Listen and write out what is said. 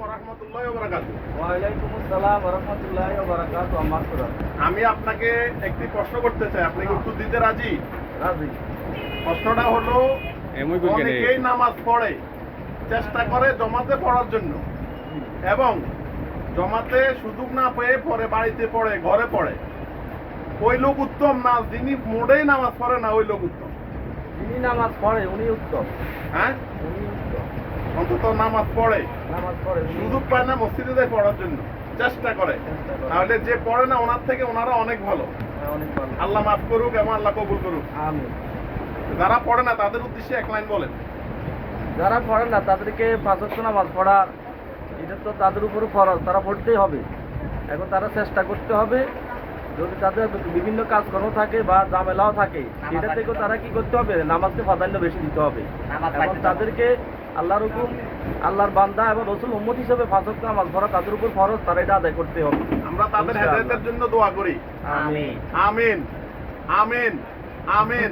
ওয়া রাহমাতুল্লাহি ওয়া বারাকাতুহু। ওয়ালাইকুম আসসালাম ওয়া রাহমাতুল্লাহি ওয়া বারাকাতুহু। আমি আপনাকে একটি প্রশ্ন করতে চাই, আপনি কি উত্তর দিতে রাজি? রাজি। প্রশ্নটা হলো, অনেকেই নামাজ পড়ে, চেষ্টা করে জমাতে পড়ার জন্য, এবং জমাতে সুযোগ না পেয়ে পরে বাড়িতে পড়ে, ঘরে পড়ে। ওই লোক উত্তম না যিনি মোটেই নামাজ পড়ে না ওই লোক উত্তম? যিনি নামাজ পড়ে উনি উত্তম। হ্যাঁ, উনি উত্তম। অন্তত নামাজ পড়ে, নামাজ পড়ে সুযোগ পায় না মসজিদে যায় পড়ার জন্য, চেষ্টা করে। তাহলে যে পড়ে না ওনার থেকে ওনারা অনেক ভালো। অনেক ভালো। আল্লাহ মাফ করুক এবং আল্লাহ কবুল করুক। আমিন। যারা পড়ে না তাদের উদ্দেশ্যে এক লাইন বলেন। যারা পড়ে না তাদেরকে পাঁচ ওয়াক্ত নামাজ পড়া, এটা তো তাদের উপর ফরজ, তারা পড়তেই হবে। এখন তারা চেষ্টা করতে হবে, যদি তাদের বিভিন্ন কাজকর্ম থাকে বা ঝামেলাও থাকে, সেটা থেকেও তারা কি করতে হবে, নামাজকে প্রাধান্য বেশি দিতে হবে। এবং তাদেরকে আল্লাহর হুকুম, আল্লাহর বান্দা এবং রসুল উম্মত হিসেবে পাঁচ ওয়াক্ত নামাজ পড়া তাদের উপর ফরজ, তারা এটা আদায় করতে হবে। আমরা তাদের হেদায়েতের জন্য দোয়া করি। আমিন। আমিন, আমিন, আমিন।